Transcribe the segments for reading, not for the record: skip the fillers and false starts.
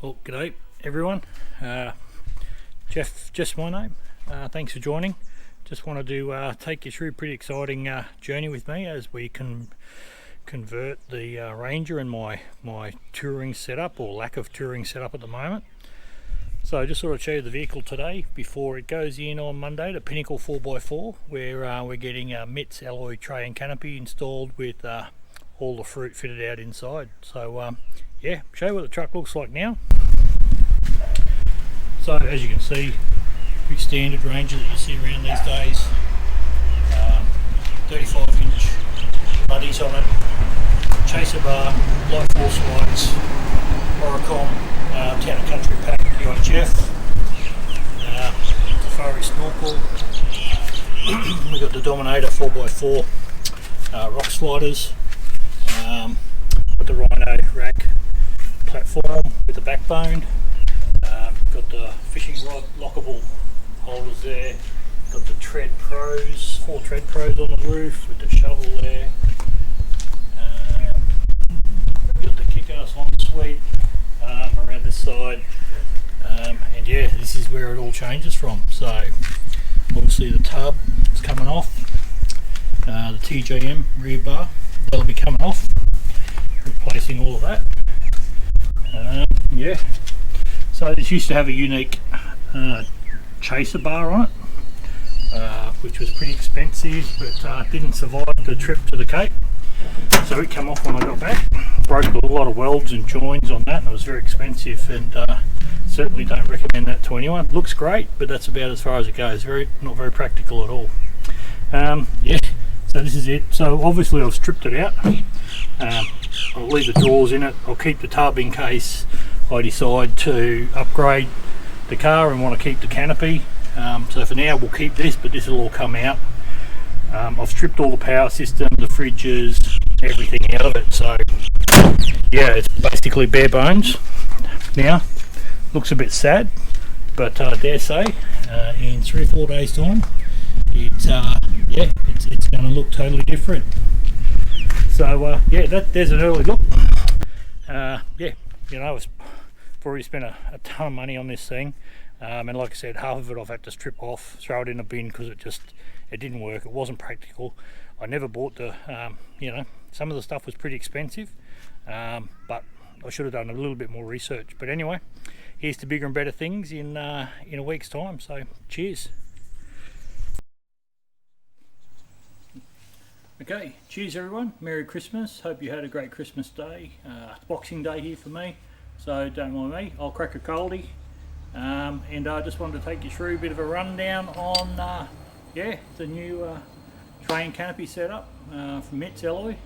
Well, g'day everyone. Jeff, just my name. Thanks for joining. Just wanted to take you through a pretty exciting journey with me as we can convert the Ranger and my touring setup, or lack of touring setup at the moment. So just sort of show you the vehicle today before it goes in on Monday to Pinnacle 4x4, where we're getting MIT's alloy tray and canopy installed with all the fruit fitted out inside. So yeah, show you what the truck looks like now. So as you can see, pretty standard Ranger that you see around these days. 35-inch buddies on it, chaser bar, light force lights, Oricon, Town and Country pack, UHF, Safari snorkel. We've got the Dominator 4x4 rock sliders, got the Rhino rack platform with the backbone. Got the fishing rod lockable holders there. Got the Tread Pros, 4 Tread Pros on the roof with the shovel there. Got the kick-ass ensuite around this side. And yeah, this is where it all changes from. So obviously the tub is coming off. The TJM rear bar, that'll be coming off. Replacing all of that. Yeah. So this used to have a unique chaser bar on it, which was pretty expensive, but didn't survive the trip to the Cape. So it came off when I got back. Broke a lot of welds and joins on that, and it was very expensive, and certainly don't recommend that to anyone. Looks great, but that's about as far as it goes. Not very practical at all. Yeah, so this is it. So obviously I've stripped it out. I'll leave the drawers in it. I'll keep the tub in case I decide to upgrade the car and want to keep the canopy. So for now we'll keep this, but this will all come out. I've stripped all the power system, the fridges, everything out of it. So yeah, it's basically bare bones now. Looks a bit sad, but dare say in 3 or 4 days time it's going to look totally different. So yeah, there's an early look. Yeah, you know, I've already spent a ton of money on this thing, and like I said, half of it I've had to strip off, throw it in a bin because it didn't work. It wasn't practical. I never bought the you know, some of the stuff was pretty expensive, but I should have done a little bit more research. But anyway, here's to bigger and better things in a week's time. So cheers. Okay, cheers everyone, Merry Christmas, hope you had a great Christmas day. It's Boxing Day here for me, so don't mind me, I'll crack a coldie. And I just wanted to take you through a bit of a rundown on yeah, the new Tray and Canopy setup from MIT's alloy,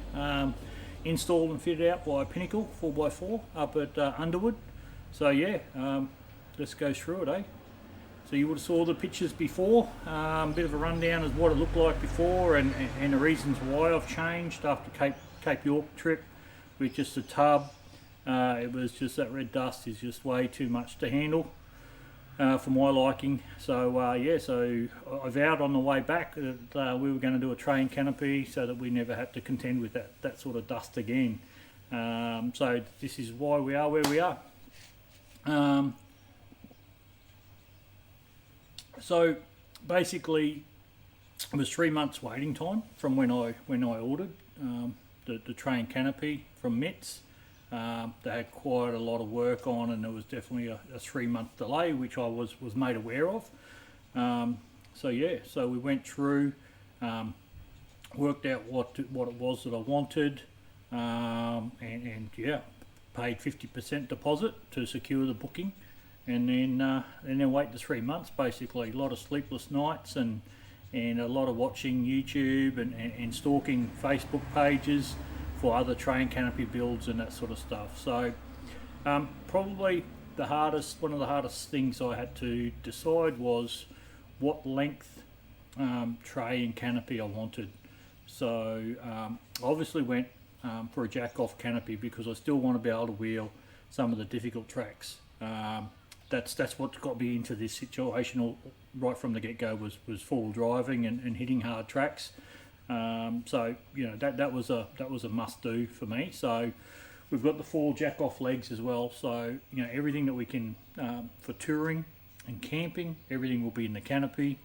installed and fitted out by Pinnacle 4x4 up at Underwood. So yeah, let's go through it, eh? So you would have saw the pictures before, a bit of a rundown of what it looked like before and the reasons why I've changed after Cape York trip with just a tub. It was just that red dust is just way too much to handle for my liking. So yeah, so I vowed on the way back that we were going to do a tray and canopy so that we never had to contend with that sort of dust again. So this is why we are where we are. So basically it was 3 months waiting time from when I ordered the tray and canopy from MIT's. They had quite a lot of work on, and there was definitely a 3-month delay, which I was made aware of. So yeah, so we went through, worked out what it was that I wanted, and yeah, paid 50% deposit to secure the booking. And then wait the 3 months, basically. A lot of sleepless nights and a lot of watching YouTube and stalking Facebook pages for other tray and canopy builds and that sort of stuff. So probably one of the hardest things I had to decide was what length tray and canopy I wanted. So obviously went for a jack-off canopy because I still want to be able to wheel some of the difficult tracks. That's what got me into this situation right from the get-go was four-wheel driving and hitting hard tracks. So you know that was a must-do for me. So We've got the 4 jack-off legs as well, so everything that we can for touring and camping, everything will be in the canopy,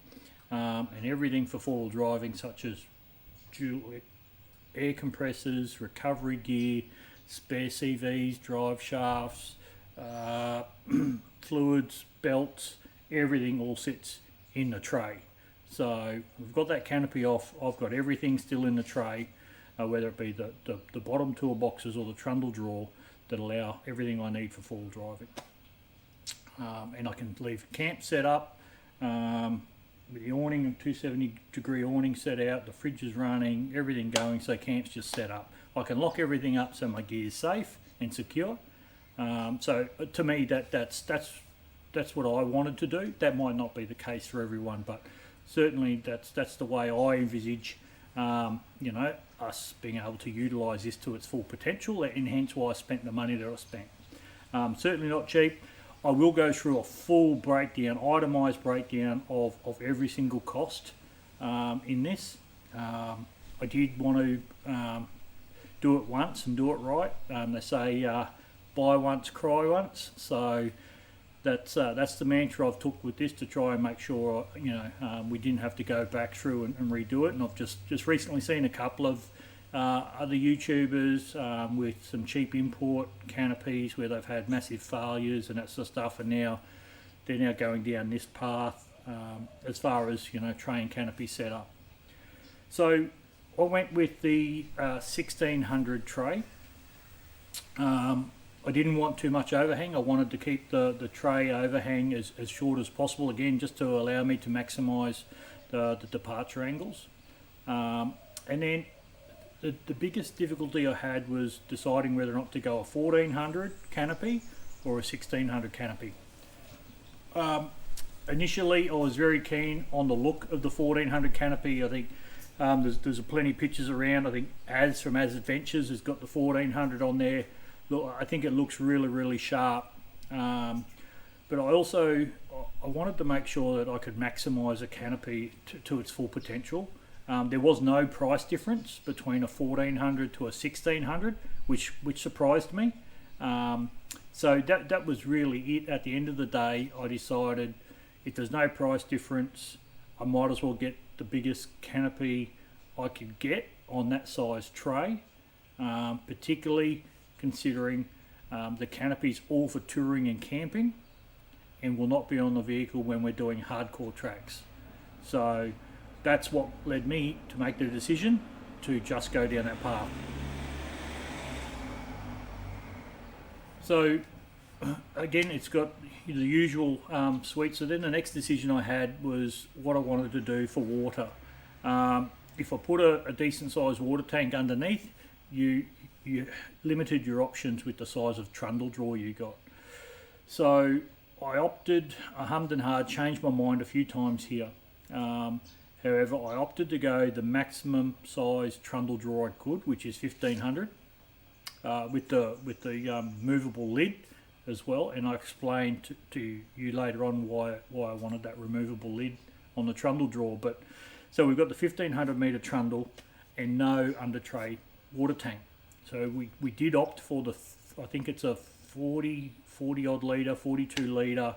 and everything for 4-wheel driving, such as dual air compressors, recovery gear, spare CVs, drive shafts, fluids, belts, everything all sits in the tray. So we've got that canopy off. I've got everything still in the tray, whether it be the bottom toolboxes or the trundle drawer, that allow everything I need for 4-wheel driving. And I can leave camp set up with the awning, 270-degree awning set out, the fridge is running, everything going, so camp's just set up. I can lock everything up so my gear's safe and secure. So to me, that's what I wanted to do. That might not be the case for everyone, but certainly that's the way I envisage us being able to utilise this to its full potential, and hence why I spent the money that I spent. Certainly not cheap. I will go through a full breakdown, itemised breakdown of every single cost in this. I did want to do it once and do it right. They say buy once, cry once. So that's the mantra I've took with this, to try and make sure we didn't have to go back through and redo it. And I've just recently seen a couple of other YouTubers with some cheap import canopies where they've had massive failures and that sort of stuff, and they're now going down this path as far as tray and canopy setup. So I went with the 1600 tray. I didn't want too much overhang. I wanted to keep the tray overhang as short as possible, again just to allow me to maximise the departure angles. And then the biggest difficulty I had was deciding whether or not to go a 1400 canopy or a 1600 canopy. Initially, I was very keen on the look of the 1400 canopy. I think there's plenty of pictures around. I think Az from Az Adventures has got the 1400 on there. Look, I think it looks really, really sharp. But I wanted to make sure that I could maximise a canopy to its full potential. There was no price difference between a 1400 to a 1600, which surprised me. So that was really it. At the end of the day, I decided if there's no price difference, I might as well get the biggest canopy I could get on that size tray, particularly considering the canopy's all for touring and camping and will not be on the vehicle when we're doing hardcore tracks. So that's what led me to make the decision to just go down that path. So again, it's got the usual suite. So then the next decision I had was what I wanted to do for water. If I put a decent sized water tank underneath, you limited your options with the size of trundle drawer you got. So I hummed and hard, changed my mind a few times here. However, I opted to go the maximum size trundle drawer I could, which is 1500, with the movable lid as well. And I explained to you later on why I wanted that removable lid on the trundle drawer. But so we've got the 1500 metre trundle and no under tray water tank. So we did opt for I think it's a 40 odd litre, 42 litre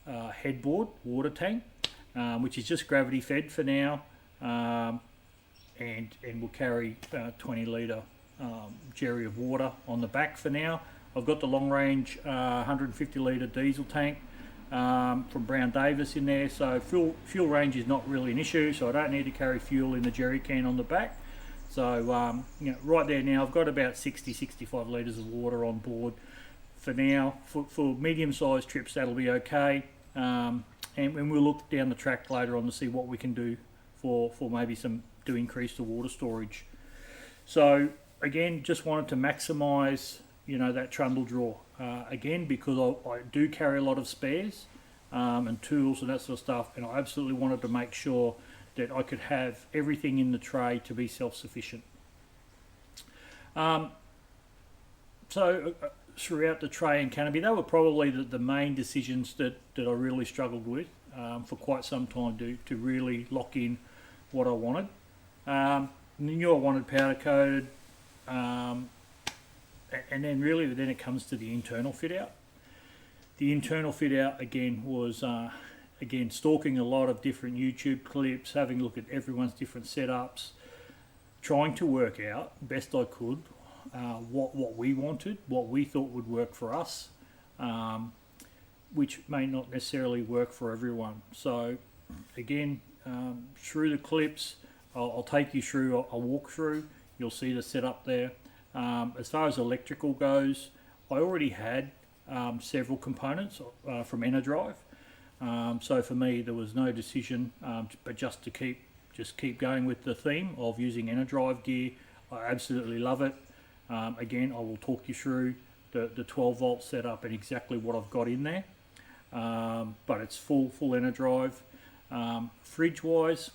headboard water tank, which is just gravity fed for now, and will carry 20 litre jerry of water on the back for now. I've got the long range 150 litre diesel tank from Brown Davis in there, so fuel range is not really an issue, so I don't need to carry fuel in the jerry can on the back. So right there now I've got about 60-65 litres of water on board for now. For medium sized trips that'll be okay, and we'll look down the track later on to see what we can do for maybe to increase the water storage. So again, just wanted to maximise that trundle drawer again, because I do carry a lot of spares and tools and that sort of stuff, and I absolutely wanted to make sure that I could have everything in the tray to be self-sufficient. So throughout the tray and canopy, they were probably the main decisions that I really struggled with for quite some time to really lock in what I wanted. Knew I wanted powder coated. and then really then it comes to the internal fit out. The internal fit out again was again stalking a lot of different YouTube clips, having a look at everyone's different setups, trying to work out best I could what we wanted, what we thought would work for us, which may not necessarily work for everyone. So again, through the clips, I'll take you through a walkthrough. You'll see the setup there. As far as electrical goes, I already had several components from Enerdrive. So for me, there was no decision, but just to keep going with the theme of using Enerdrive gear. I absolutely love it. Again, I will talk you through the 12 volt setup and exactly what I've got in there. But it's full Enerdrive. Fridge wise,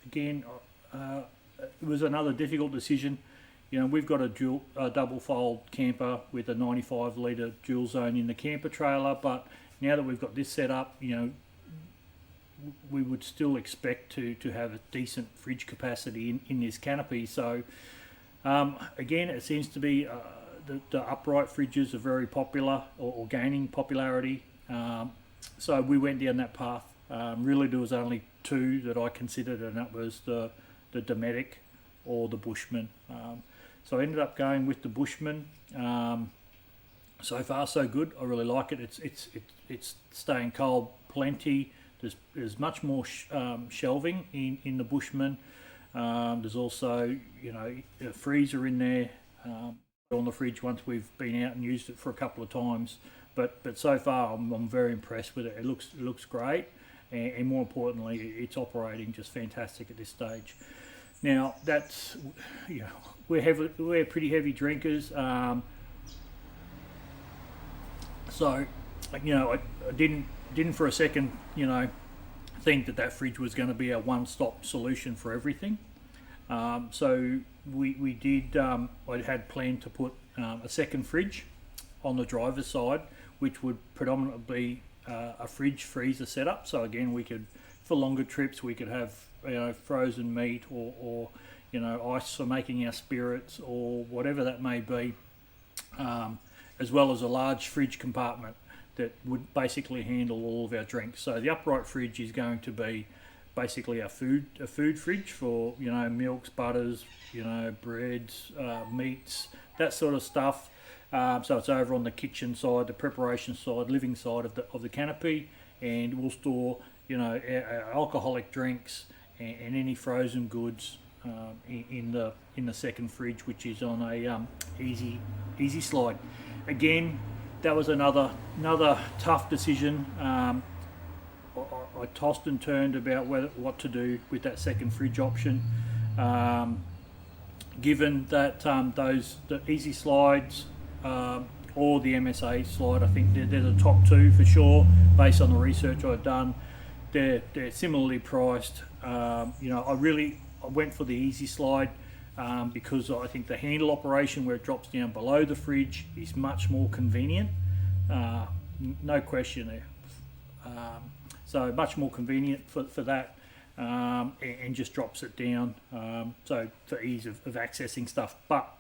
again, it was another difficult decision. You know, we've got a double fold camper with a 95 litre dual zone in the camper trailer, but now that we've got this set up, you know, we would still expect to have a decent fridge capacity in this canopy. So again, it seems to be the upright fridges are very popular or gaining popularity. So we went down that path. Really there was only two that I considered, and that was the Dometic or the Bushman. So I ended up going with the Bushman. So far so good. I really like it. It's staying cold plenty. There's much more shelving in the Bushman. There's also, you know, a freezer in there on the fridge once we've been out and used it for a couple of times. But so far I'm very impressed with it. It looks great, and more importantly, it's operating just fantastic at this stage. Now that's, you know, we're pretty heavy drinkers. So, you know, I didn't for a second, you know, think that fridge was going to be a one-stop solution for everything. So we did. I had planned to put a second fridge on the driver's side, which would predominantly be a fridge freezer setup. So again, we could, for longer trips, we could have, you know, frozen meat or you know, ice for making our spirits or whatever that may be, as well as a large fridge compartment that would basically handle all of our drinks. So the upright fridge is going to be basically a food fridge for, you know, milks, butters, you know, breads, meats, that sort of stuff. So it's over on the kitchen side, the preparation side, living side of the canopy, and we'll store, you know, our alcoholic drinks and any frozen goods in the second fridge, which is on a easy slide. Again, that was another tough decision. I tossed and turned about what to do with that second fridge option, given that the easy slides or the MSA slide, I think they're the top two for sure based on the research I've done. They're similarly priced. You know, I went for the easy slide because I think the handle operation where it drops down below the fridge is much more convenient. No question there. So much more convenient for that, and just drops it down. So for ease of accessing stuff, but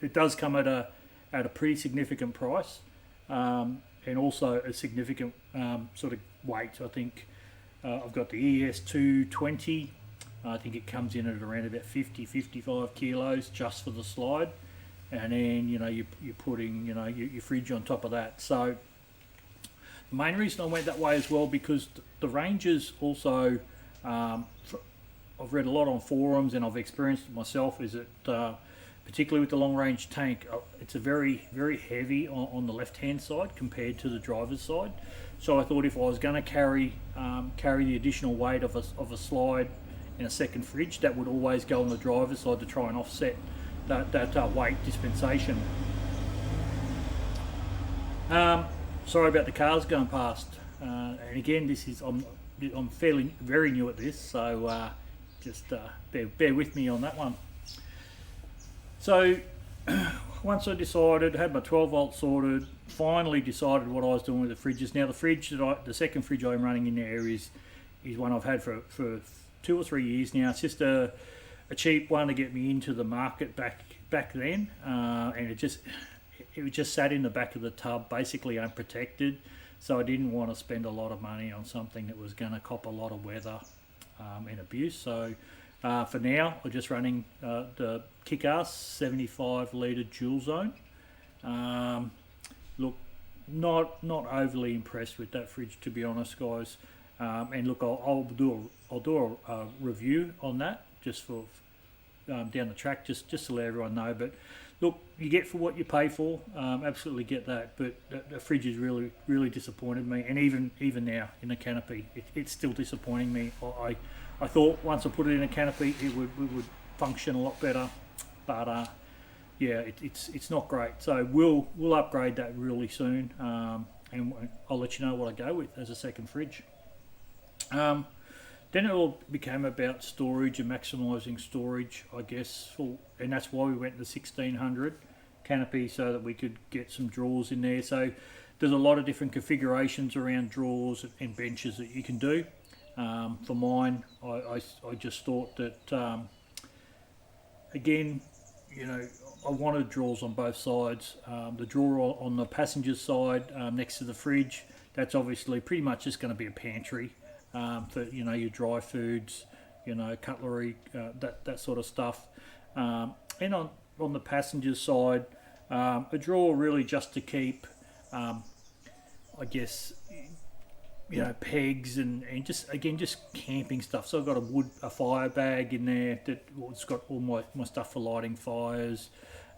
it does come at a pretty significant price, and also a significant sort of weight. I think I've got the ES220. I think it comes in at around about 50-55 kilos just for the slide, and then, you know, you're putting, you know, your fridge on top of that. So the main reason I went that way as well, because the ranges also, I've read a lot on forums and I've experienced it myself, is that particularly with the long range tank, it's a very heavy on the left hand side compared to the driver's side. So I thought if I was going to carry the additional weight of a slide in a second fridge, that would always go on the driver's side to try and offset that weight dispensation. Sorry about the cars going past, and again, this is I'm very new at this, so just bear with me on that one. So once I decided, had my 12 volt sorted, finally decided what I was doing with the fridges. Now the second fridge I'm running in there is one I've had for 2 or 3 years now. It's just a cheap one to get me into the market back then, and it just sat in the back of the tub, basically unprotected. So I didn't want to spend a lot of money on something that was going to cop a lot of weather and abuse. So for now, I'm just running the Kick-Ass 75 litre dual zone. Look, not overly impressed with that fridge, to be honest, guys. And look, I'll do a review on that just for down the track, just to let everyone know. But look, you get for what you pay for. Absolutely get that. But the fridge has really disappointed me, and even now in the Canopy, it's still disappointing me. I thought once I put it in a Canopy, it would function a lot better, but yeah, it's not great. So we'll upgrade that really soon, and I'll let you know what I go with as a second fridge. Then it all became about storage and maximising storage, I guess, and that's why we went to the 1600 Canopy, so that we could get some drawers in there. So there's a lot of different configurations around drawers and benches that you can do. For mine, I just thought that, again, you know, I wanted drawers on both sides. The drawer on the passenger side next to the fridge, that's obviously pretty much just going to be a pantry for, you know, your dry foods, you know, cutlery, that sort of stuff. And on the passenger side, a drawer really just to keep, I guess, you know, pegs and just camping stuff. So I've got a fire bag in there it's got all my stuff for lighting fires.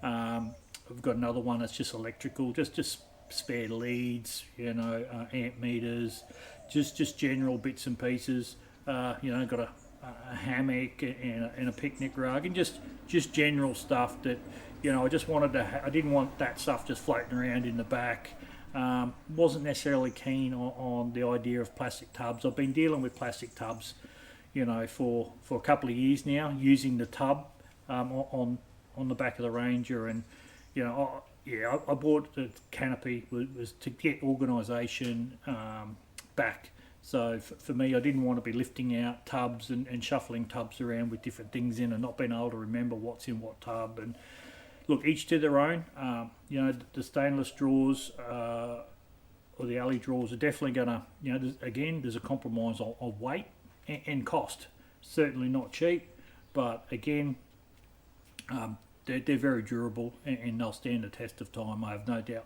I've got another one that's just electrical, just spare leads, you know, amp meters, just general bits and pieces. You know, got a hammock and a picnic rug, and just general stuff that, you know, I just wanted to. I didn't want that stuff just floating around in the back. Wasn't necessarily keen on the idea of plastic tubs. I've been dealing with plastic tubs, you know, for a couple of years now, using the tub on the back of the Ranger, and you know, I bought the Canopy was to get organisation back. So for me, I didn't want to be lifting out tubs and shuffling tubs around with different things in and not being able to remember what's in what tub. And look, each to their own. You know, the stainless drawers or the alley drawers are definitely going to, you know, there's a compromise of weight and cost. Certainly not cheap, but again, they're very durable and they'll stand the test of time. I have no doubt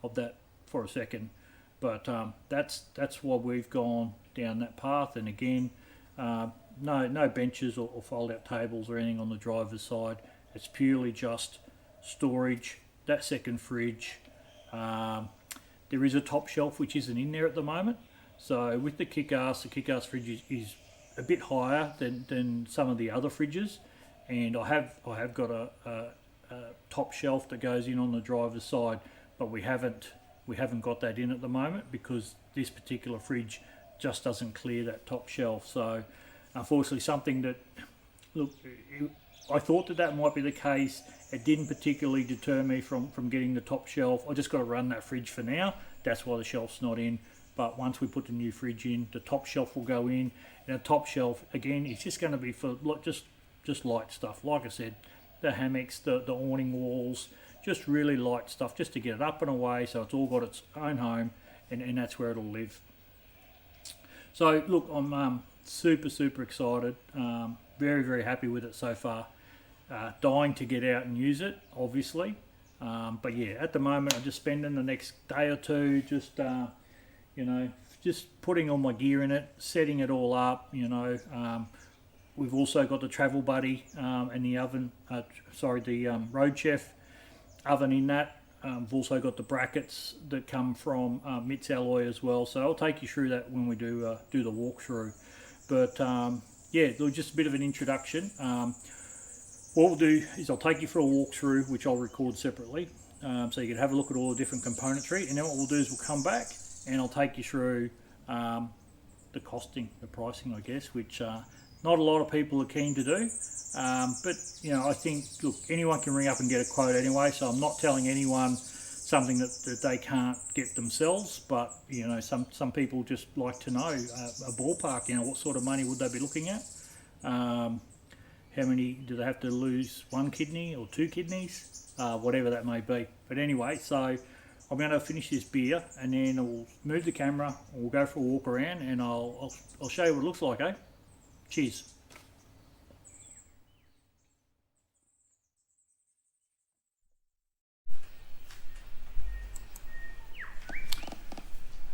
of that for a second. But that's why we've gone down that path. And again, no benches or fold-out tables or anything on the driver's side. It's purely just storage, that second fridge. There is a top shelf which isn't in there at the moment. So with the Kick-Ass fridge is a bit higher than some of the other fridges, and I have got a top shelf that goes in on the driver's side, but we haven't got that in at the moment because this particular fridge just doesn't clear that top shelf. So unfortunately, something that, look, I thought that might be the case. It didn't particularly deter me from getting the top shelf. I just got to run that fridge for now. That's why the shelf's not in. But once we put the new fridge in, the top shelf will go in. And the top shelf, again, it's just going to be for just light stuff. Like I said, the hammocks, the awning walls, just really light stuff, just to get it up and away, so it's all got its own home, and that's where it'll live. So look, I'm super excited, very happy with it so far. Dying to get out and use it, obviously, but yeah, at the moment I'm just spending the next day or two just you know, just putting all my gear in it, setting it all up. You know, we've also got the Travel Buddy and the oven, the Road Chef oven in that. We've also got the brackets that come from Mitts Alloy as well, so I'll take you through that when we do the walkthrough. But yeah, just a bit of an introduction. What we'll do is I'll take you for a walkthrough, which I'll record separately, so you can have a look at all the different componentry, and then what we'll do is we'll come back and I'll take you through the costing, the pricing, I guess, which not a lot of people are keen to do. But you know, I think, look, anyone can ring up and get a quote anyway, so I'm not telling anyone something that they can't get themselves. But you know, some people just like to know a ballpark. You know, what sort of money would they be looking at? How many do they have to lose? 1 kidney or 2 kidneys? whatever that may be. But anyway, so I'm going to finish this beer and then I'll move the camera, we'll go for a walk around, and I'll show you what it looks like, eh? Cheers.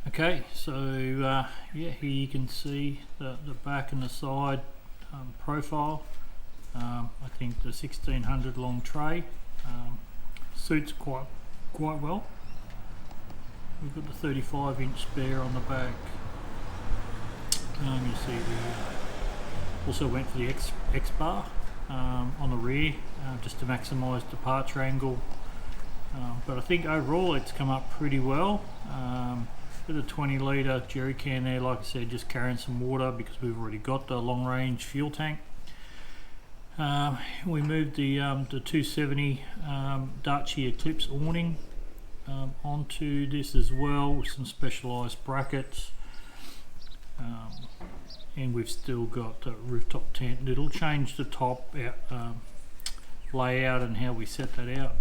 Okay, so yeah, here you can see the back and the side profile. I think the 1600 long tray suits quite well. We've got the 35-inch spare on the back. You see we also went for the X bar on the rear just to maximise departure angle. But I think overall it's come up pretty well. With a 20 litre jerry can there, like I said, just carrying some water because we've already got the long range fuel tank. We moved the 270 Dacia Eclipse awning onto this as well with some specialised brackets, and we've still got the rooftop tent. It'll change the top layout and how we set that out,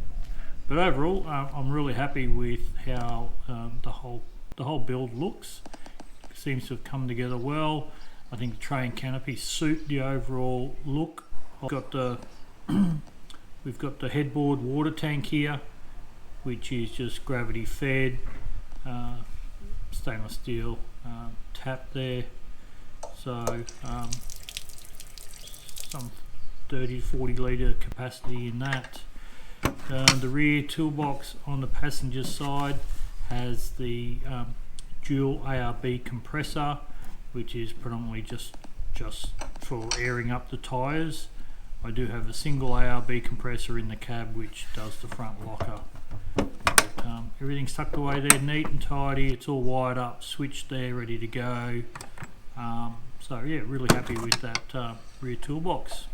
but overall I'm really happy with how the whole build looks. It seems to have come together well. I think the tray and canopy suit the overall look. We've got the headboard water tank here, which is just gravity fed, stainless steel tap there, so some 30 to 40 litre capacity in that. The rear toolbox on the passenger side has the dual ARB compressor, which is predominantly just for airing up the tyres. I do have a single ARB compressor in the cab which does the front locker. But, everything's tucked away there, neat and tidy. It's all wired up, switched there, ready to go. So yeah, really happy with that rear toolbox.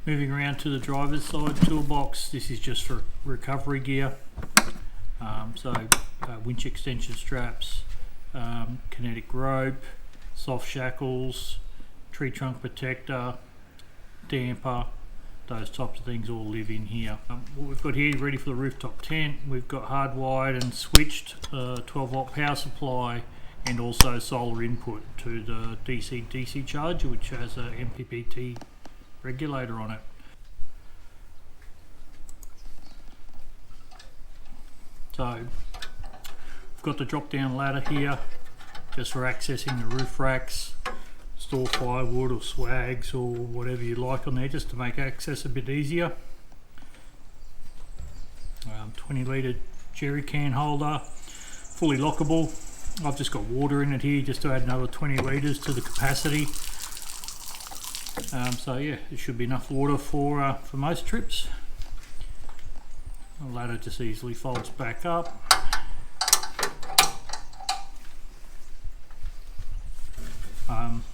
Moving around to the driver's side toolbox, this is just for recovery gear. Winch extension straps, kinetic rope, soft shackles, tree trunk protector, damper, those types of things all live in here. What we've got here ready for the rooftop tent, we've got hardwired and switched 12 volt power supply and also solar input to the DC charger, which has a MPPT regulator on it. So we've got the drop down ladder here just for accessing the roof racks, store firewood or swags or whatever you like on there, just to make access a bit easier. 20 litre jerry can holder, fully lockable. I've just got water in it here just to add another 20 litres to the capacity. So yeah, it should be enough water for most trips. The ladder just easily folds back up.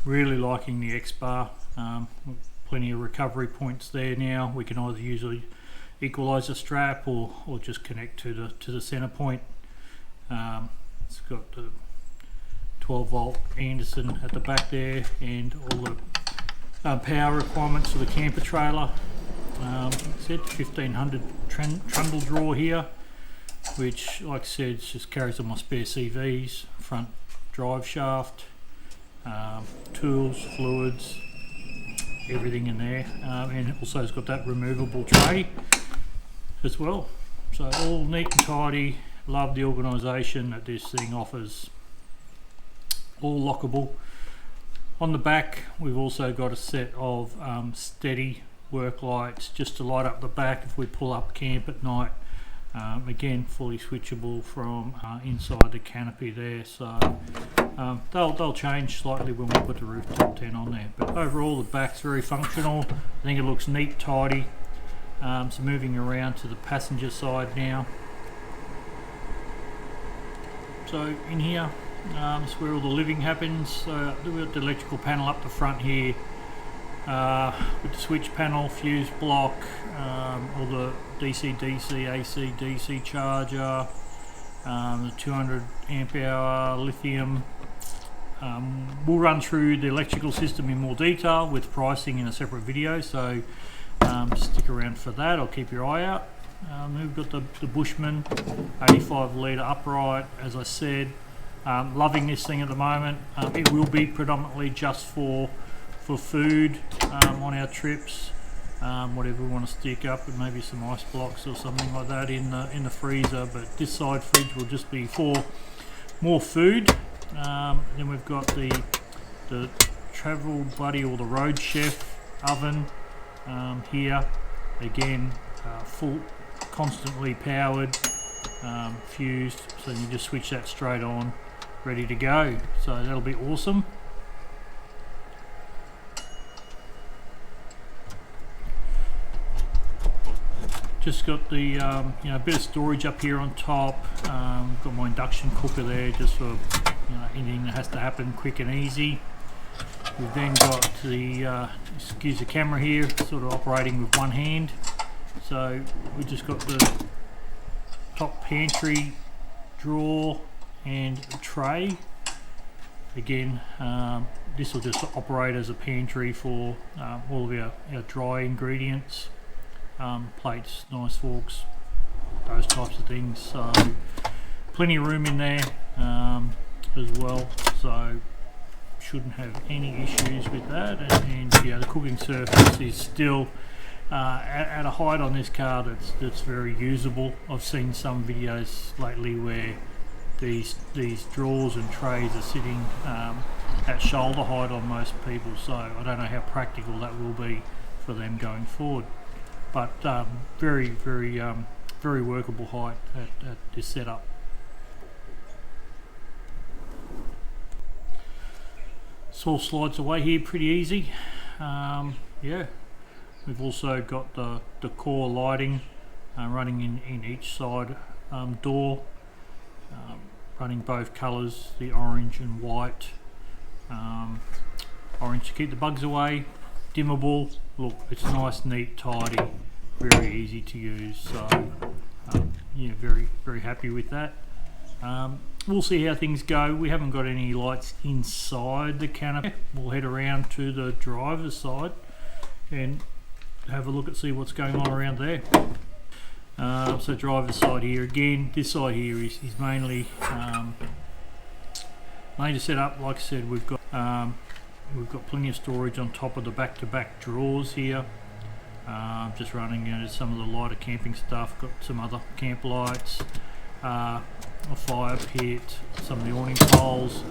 Really liking the X bar. Plenty of recovery points there now. We can either use an equalizer strap or just connect to the center point. It's got the 12 volt Anderson at the back there and all the power requirements for the camper trailer. Said 1500 trundle draw here, which, like I said, just carries all my spare CVs, front drive shaft, tools, fluids, everything in there, and also it's got that removable tray as well. So all neat and tidy. Love the organisation that this thing offers. All lockable. On the back we've also got a set of steady work lights just to light up the back if we pull up camp at night. Again, fully switchable from inside the canopy there, so they'll change slightly when we put the rooftop tent on there, but overall the back's very functional. I think it looks neat, tidy. So moving around to the passenger side now. So in here, this is where all the living happens. We've got the electrical panel up the front here, with the switch panel, fuse block, all the DC, AC, charger, the 200 amp hour lithium We'll run through the electrical system in more detail with pricing in a separate video, so stick around for that. I'll keep your eye out. We've got the Bushman 85 litre upright, as I said. Loving this thing at the moment. It will be predominantly just for food on our trips. Whatever we want to stick up, and maybe some ice blocks or something like that in the freezer. But this side fridge will just be for more food. Then we've got the Travel Buddy or the Road Chef oven here. Again, full, constantly powered, fused, so you just switch that straight on, ready to go. So that'll be awesome. Just got the bit of storage up here on top. Got my induction cooker there, just for anything that has to happen quick and easy. We've then got the excuse the camera here, sort of operating with one hand. So we just got the top pantry drawer and a tray. Again, this will just operate as a pantry for all of our dry ingredients. Plates, knives, forks, those types of things. So plenty of room in there as well, so shouldn't have any issues with that. And the cooking surface is still at a height on this car that's very usable. I've seen some videos lately where these drawers and trays are sitting at shoulder height on most people, so I don't know how practical that will be for them going forward. But very workable height at this setup. This all slides away here pretty easy. We've also got the core lighting running in each side door, running both colours, the orange and white. Orange to keep the bugs away, dimmable. Look, it's nice, neat, tidy, very easy to use, so very happy with that. We'll see how things go. We haven't got any lights inside the canopy. We'll head around to the driver's side and have a look and see what's going on around there. So driver's side here, again, this side here is mainly to set up. Like I said, we've got plenty of storage on top of the back-to-back drawers here. Just running some of the lighter camping stuff. Got some other camp lights, a fire pit, some of the awning poles.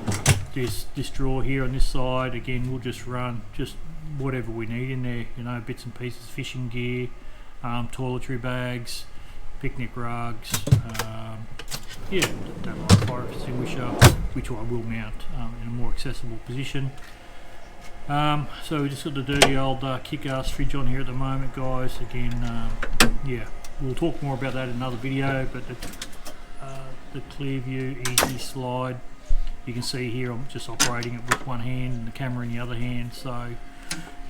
This drawer here on this side, again, we'll just run just whatever we need in there. Bits and pieces, fishing gear, toiletry bags, picnic rugs. That light fire extinguisher, which I will mount in a more accessible position. So we just got the dirty old kick-ass fridge on here at the moment, guys. Again, we'll talk more about that in another video, but the Clearview Easy Slide, you can see here I'm just operating it with one hand and the camera in the other hand. So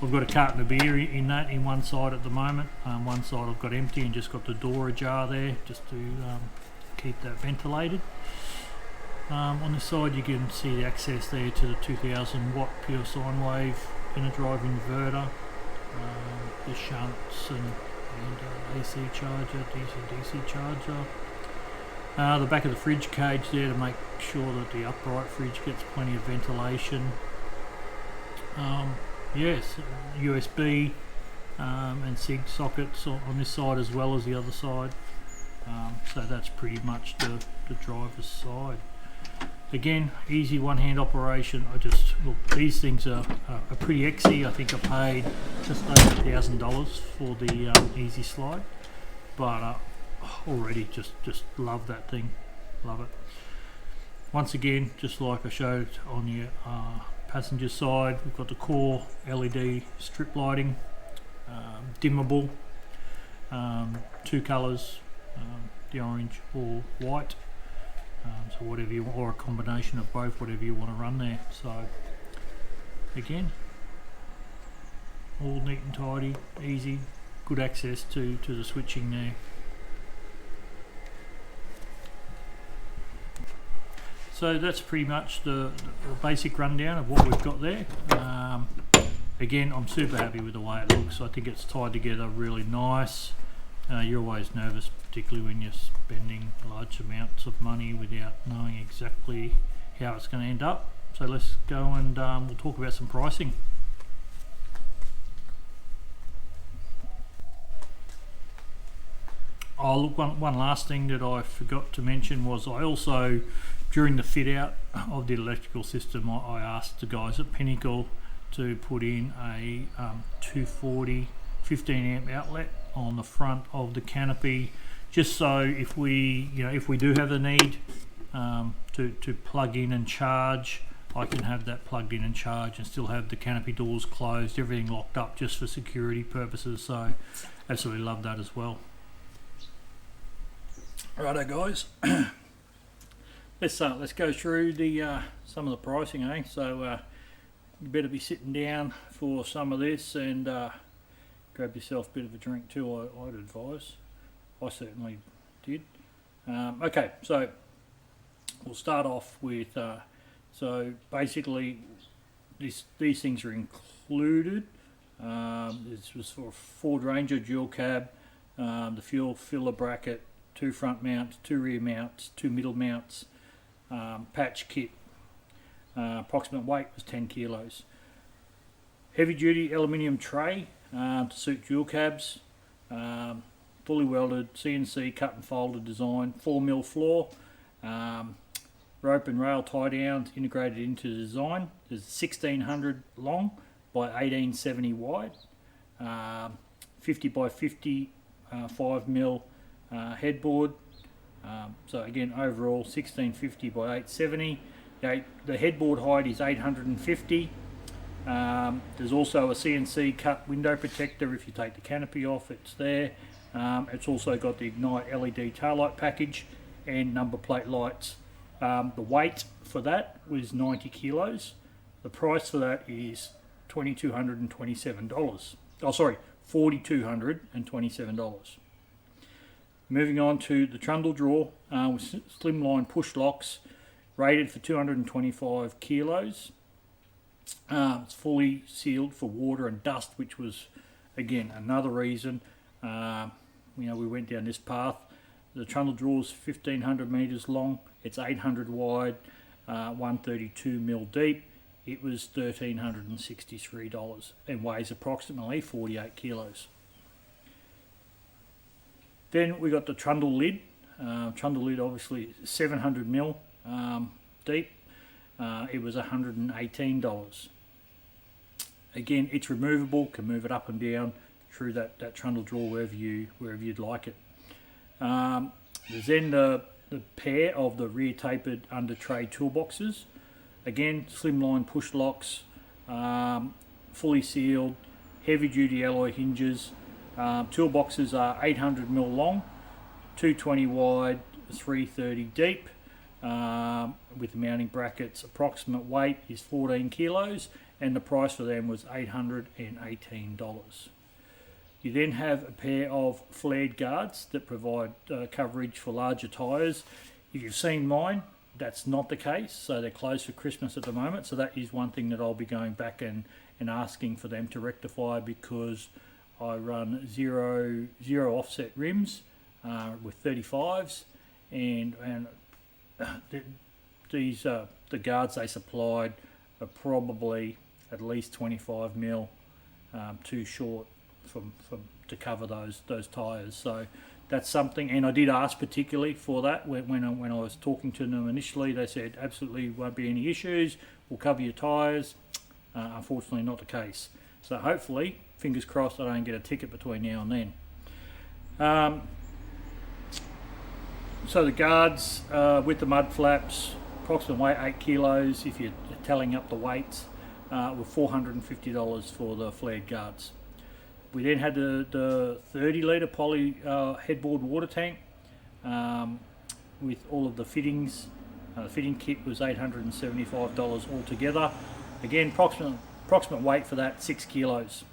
I've got a carton of beer in one side at the moment. One side I've got empty and just got the door ajar there, just to keep that ventilated. On this side you can see the access there to the 2000 watt pure sine wave inner drive inverter, the shunts and AC charger, DC charger. The back of the fridge cage there to make sure that the upright fridge gets plenty of ventilation. USB and SIG sockets on this side as well as the other side. So that's pretty much the driver's side. Again, easy one-hand operation. These things are pretty exy. I think I paid just over $1,000 for the Easy Slide, but already just love that thing, love it. Once again, just like I showed on the passenger side, we've got the core LED strip lighting, dimmable, two colours, the orange or white. So whatever you want, or a combination of both, whatever you want to run there. So again, all neat and tidy, easy, good access to the switching there. So that's pretty much the basic rundown of what we've got there. Again, I'm super happy with the way it looks. I think it's tied together really nice. You're always nervous, particularly when you're spending large amounts of money without knowing exactly how it's going to end up. So let's go and we'll talk about some pricing. Oh look, one last thing that I forgot to mention was I also, during the fit out of the electrical system, I asked the guys at Pinnacle to put in a 240 15 amp outlet on the front of the canopy, just so if we do have the need to plug in and charge, I can have that plugged in and charged and still have the canopy doors closed, everything locked up just for security purposes. So absolutely love that as well. Righto guys, let's go through the some of the pricing, eh? So you better be sitting down for some of this and grab yourself a bit of a drink too, I'd advise. I certainly did. Okay, so we'll start off with, so basically these things are included. This was for a Ford Ranger dual cab, the fuel filler bracket, 2 front mounts, 2 rear mounts, 2 middle mounts, patch kit. Approximate weight was 10 kilos. Heavy duty aluminium tray to suit dual cabs, fully welded, CNC cut and folded design, 4mm floor, rope and rail tie downs integrated into the design. There's 1600 long by 1870 wide, 50 by 50 5mm headboard. So again, overall 1650 by 870. The headboard height is 850. There's also a CNC cut window protector. If you take the canopy off, it's there. It's also got the Ignite LED taillight package and number plate lights. The weight for that was 90 kilos. The price for that is $2,227. Oh, sorry, $4,227. Moving on to the trundle drawer with slimline push locks, rated for 225 kilos. It's fully sealed for water and dust, which was again another reason we went down this path. The trundle drawer is 1500 meters long, it's 800 wide, 132 mil deep. It was $1,363 and weighs approximately 48 kilos. Then we got the trundle lid. Trundle lid obviously 700 mil deep. It was $118. Again, it's removable, can move it up and down through that trundle drawer wherever you'd like it. There's then the pair of the rear tapered under tray toolboxes. Again, slimline push locks, fully sealed, heavy duty alloy hinges. Toolboxes are 800 mil long, 220 wide, 330 deep, with the mounting brackets. Approximate weight is 14 kilos and the price for them was $818. You then have a pair of flared guards that provide coverage for larger tyres. If you've seen mine, that's not the case, so they're closed for Christmas at the moment, so that is one thing that I'll be going back and asking for them to rectify, because I run zero offset rims with 35s, and the guards they supplied are probably at least 25 mil too short to cover those tyres. So that's something, and I did ask particularly for that when I was talking to them initially. They said absolutely won't be any issues, we'll cover your tyres. Unfortunately not the case, so hopefully fingers crossed I don't get a ticket between now and then. So the guards with the mud flaps, approximate weight 8 kilos if you're tallying up the weights, were $450 for the flared guards. We then had the 30 litre poly headboard water tank with all of the fittings. The fitting kit was $875 altogether. Again, approximate weight for that 6 kilos.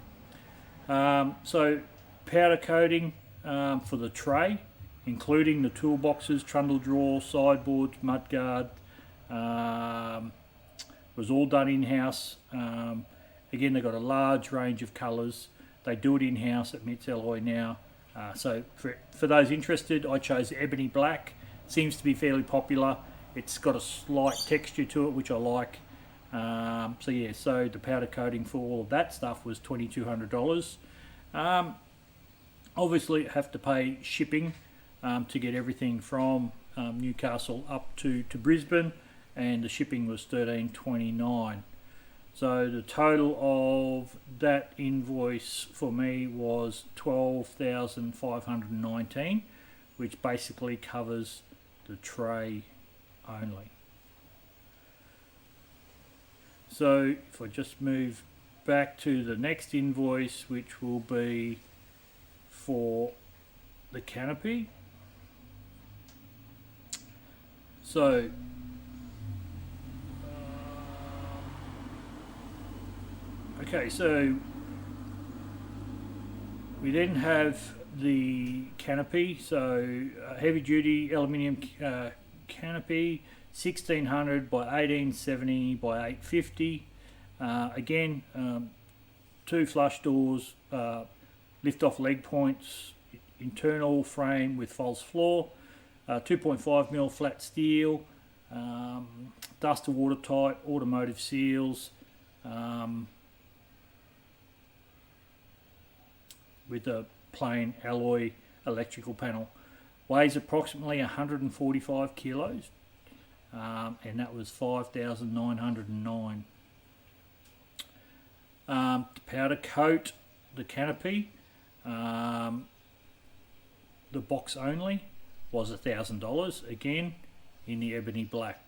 So powder coating for the tray, including the toolboxes, trundle drawer, sideboards, mudguard, Was all done in-house. Again, they've got a large range of colours. They do it in-house at Mitts Alloy now. So for those interested, I chose Ebony Black. Seems to be fairly popular. It's got a slight texture to it, which I like. So yeah, so the powder coating for all of that stuff was $2,200. Obviously, have to pay shipping to get everything from Newcastle up to Brisbane, and the shipping was $1,329. So the total of that invoice for me was $12,519, which basically covers the tray only. So if I just move back to the next invoice, which will be for the canopy. So okay, so we then have the canopy. So heavy duty aluminium canopy, 1600 by 1870 by 850. Again, 2 flush doors, lift off leg points, internal frame with false floor, 2.5mm flat steel, dust to watertight, automotive seals, with a plain alloy electrical panel. Weighs approximately 145 kilos, and that was $5,909. To powder coat the canopy, the box only was $1,000, again in the ebony black.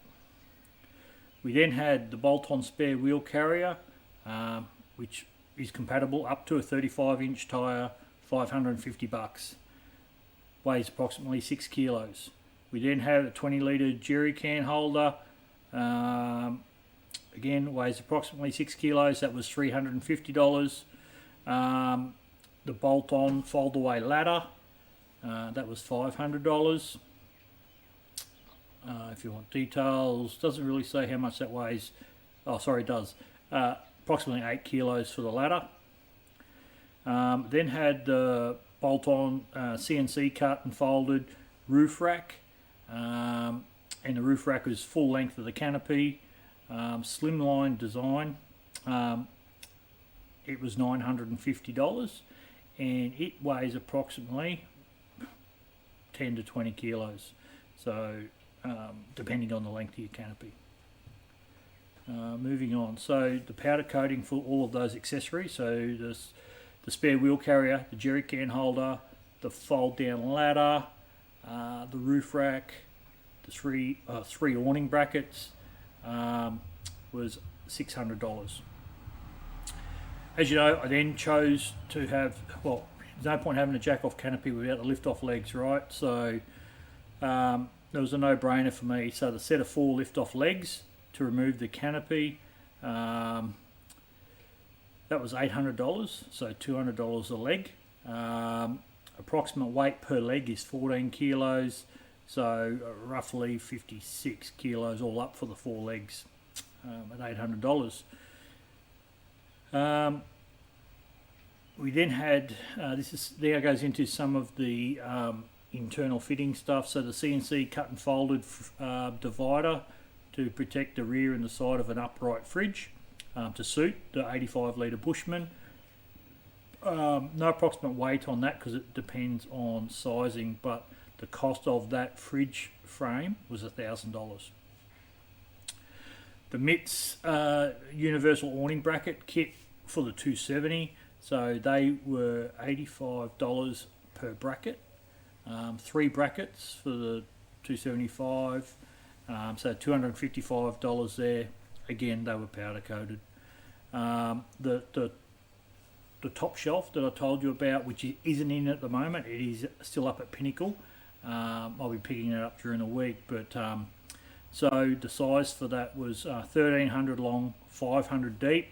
We then had the bolt-on spare wheel carrier, which is compatible up to a 35-inch tyre, $550. Weighs approximately 6 kilos. We then have a 20-litre jerry can holder, again weighs approximately 6 kilos, that was $350. The bolt-on fold-away ladder, that was $500. If you want details, doesn't really say how much that weighs. Oh, sorry, it does. Approximately 8 kilos for the ladder. Then had the bolt-on CNC cut and folded roof rack, and the roof rack was full length of the canopy, slimline design. It was $950, and it weighs approximately 10 to 20 kilos, so depending on the length of your canopy. Moving on, so the powder coating for all of those accessories, so the spare wheel carrier, the jerry can holder, the fold down ladder, the roof rack, the three awning brackets, was $600. As you know, I then chose to have, well, there's no point having a jack off canopy without the lift off legs, right? So there was a no-brainer for me. So the set of 4 lift off legs to remove the canopy, that was $800, so $200 a leg. Approximate weight per leg is 14 kilos, so roughly 56 kilos all up for the 4 legs, at $800. We then had, there goes into some of the internal fitting stuff. So the CNC cut and folded divider to protect the rear and the side of an upright fridge, to suit the 85 litre Bushman. No approximate weight on that because it depends on sizing, but the cost of that fridge frame was $1,000. The Mitts universal awning bracket kit for the 270, so they were $85 per bracket. 3 brackets for the 275, so $255 there. Again, they were powder coated. The top shelf that I told you about, which isn't in at the moment, it is still up at Pinnacle. I'll be picking it up during the week, but so the size for that was 1300 long, 500 deep,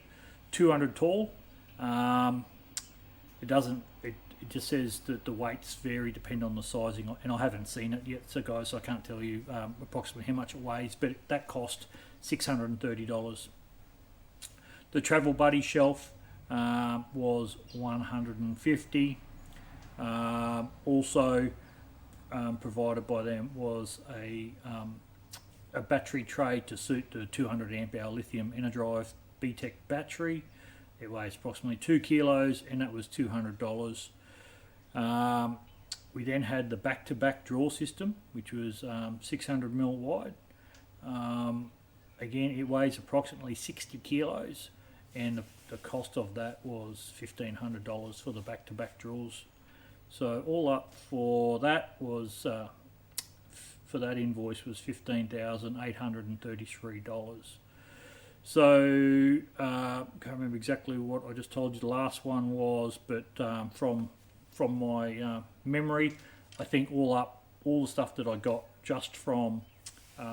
200 tall. It's it just says that the weights vary depending on the sizing, and I haven't seen it yet, so guys, I can't tell you approximately how much it weighs, but that cost $630. The Travel Buddy shelf was $150. Also provided by them was a battery tray to suit the 200 amp hour lithium Enerdrive BTEC battery. It weighs approximately 2 kilos, and that was $200. We then had the back-to-back drawer system, which was 600 mil wide. Again, it weighs approximately 60 kilos, and the cost of that was $1,500 for the back-to-back drawers. So all up for that was for that invoice was $15,833. So can't remember exactly what I just told you the last one was, but from my memory, I think all the stuff that I got just from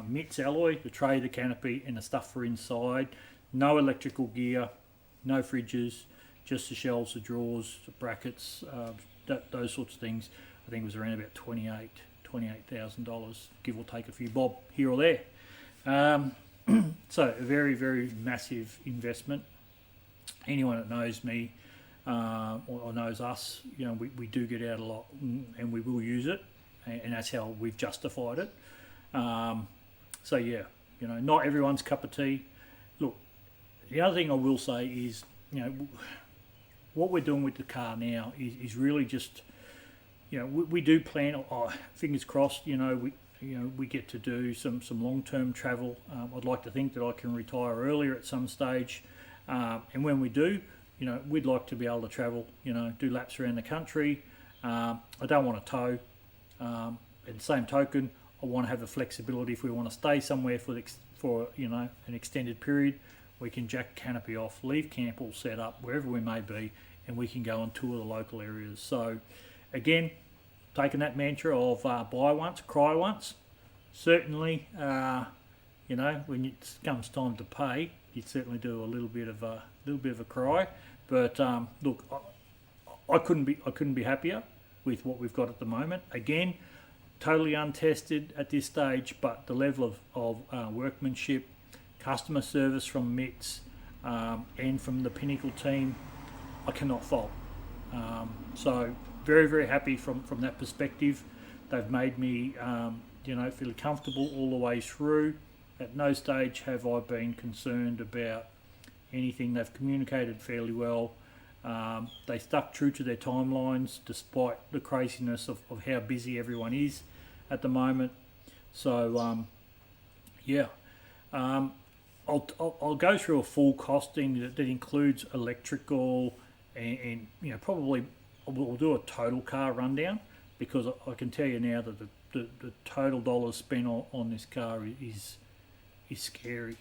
MIT's alloy, the tray, the canopy, and the stuff for inside, no electrical gear, no fridges, just the shelves, the drawers, the brackets, those sorts of things. I think it was around about $28,000, give or take a few bob here or there. So a very, very massive investment. Anyone that knows me or knows us, you know, we do get out a lot, and we will use it, and that's how we've justified it. So yeah, you know, not everyone's cup of tea. Look, the other thing I will say is, you know, what we're doing with the car now is really just, you know, we do plan. Fingers crossed. You know, we get to do some long-term travel. I'd like to think that I can retire earlier at some stage, and when we do, you know, we'd like to be able to travel. You know, do laps around the country. I don't want to tow. At the same token, I want to have the flexibility if we want to stay somewhere for you know, an extended period. We can jack canopy off, leave camp all set up wherever we may be, and we can go and tour the local areas. So again, taking that mantra of buy once, cry once. Certainly, you know, when it comes time to pay, you'd certainly do a little bit of a cry. But look, I couldn't be happier with what we've got at the moment. Again, totally untested at this stage, but the level of workmanship, customer service from MITS, and from the Pinnacle team, I cannot fault. So very, very happy from that perspective. They've made me, you know, feel comfortable all the way through. At no stage have I been concerned about anything. They've communicated fairly well. They stuck true to their timelines despite the craziness of how busy everyone is at the moment. So yeah, I'll go through a full costing that includes electrical and you know, probably we'll do a total car rundown, because I can tell you now that the total dollars spent on this car is scary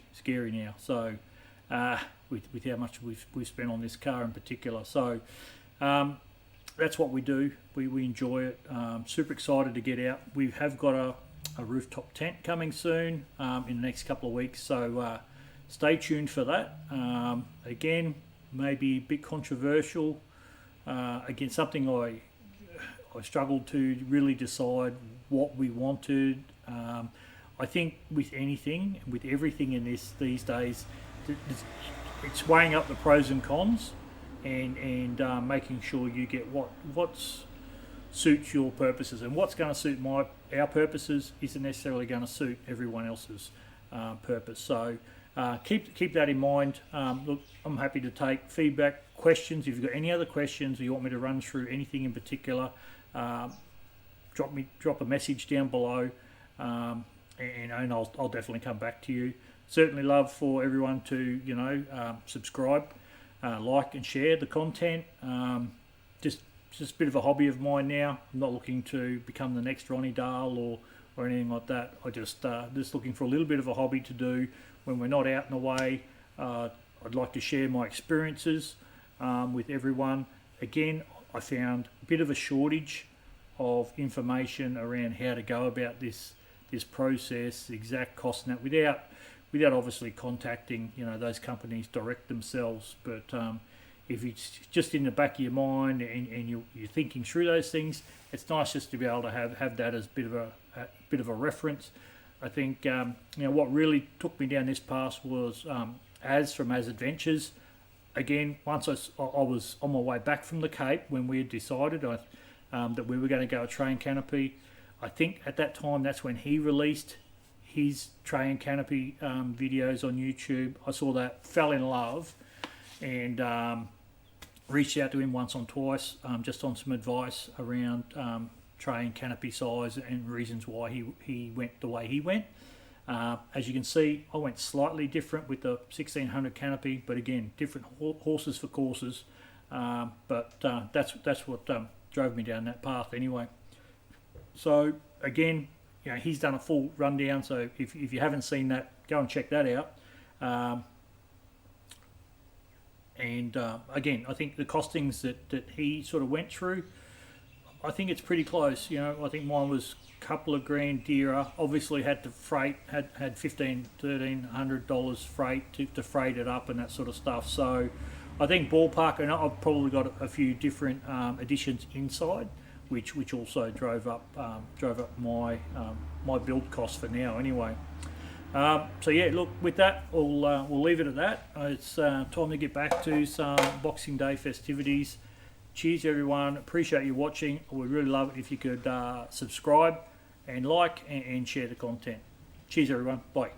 now. So with how much we've spent on this car in particular. So that's what we do. We enjoy it. Super excited to get out. We have got a rooftop tent coming soon in the next couple of weeks. So stay tuned for that. Again, maybe a bit controversial. Again, something I struggled to really decide what we wanted. I think with anything, with everything in these days, it's weighing up the pros and cons, and making sure you get what suits your purposes, and what's going to suit our purposes isn't necessarily going to suit everyone else's purpose. So keep that in mind. Look, I'm happy to take feedback, questions. If you've got any other questions, or you want me to run through anything in particular, drop a message down below, and I'll definitely come back to you. Certainly love for everyone to, you know, subscribe, like and share the content. Just a bit of a hobby of mine now. I'm not looking to become the next Ronnie Dahl or anything like that. I just looking for a little bit of a hobby to do when we're not out and away. I'd like to share my experiences with everyone. Again, I found a bit of a shortage of information around how to go about this process, the exact cost, and that without obviously contacting, you know, those companies direct themselves. But if it's just in the back of your mind and you're thinking through those things, it's nice just to be able to have that as a bit of a reference. I think what really took me down this path was Az from Az Adventures. Again, once I was on my way back from the Cape when we had decided that we were going to go a Tray and Canopy. I think at that time that's when he released his Tray and Canopy videos on YouTube. I saw that, fell in love, and reached out to him once or twice just on some advice around Tray and Canopy size and reasons why he went the way he went. As you can see, I went slightly different with the 1600 canopy, but again, different horses for courses. But that's what drove me down that path anyway. So again, he's done a full rundown. So if you haven't seen that, go and check that out. Again, I think the costings that he sort of went through, I think it's pretty close. I think mine was a couple of grand dearer. Obviously had to freight, had $1,300 freight to freight it up and that sort of stuff. So I think ballpark, and I've probably got a few different additions inside, which also drove up my my build cost for now anyway. So yeah, look, with that, we'll leave it at that. It's time to get back to some Boxing Day festivities. Cheers everyone, appreciate you watching. I would really love it if you could subscribe and like and share the content. Cheers everyone, bye.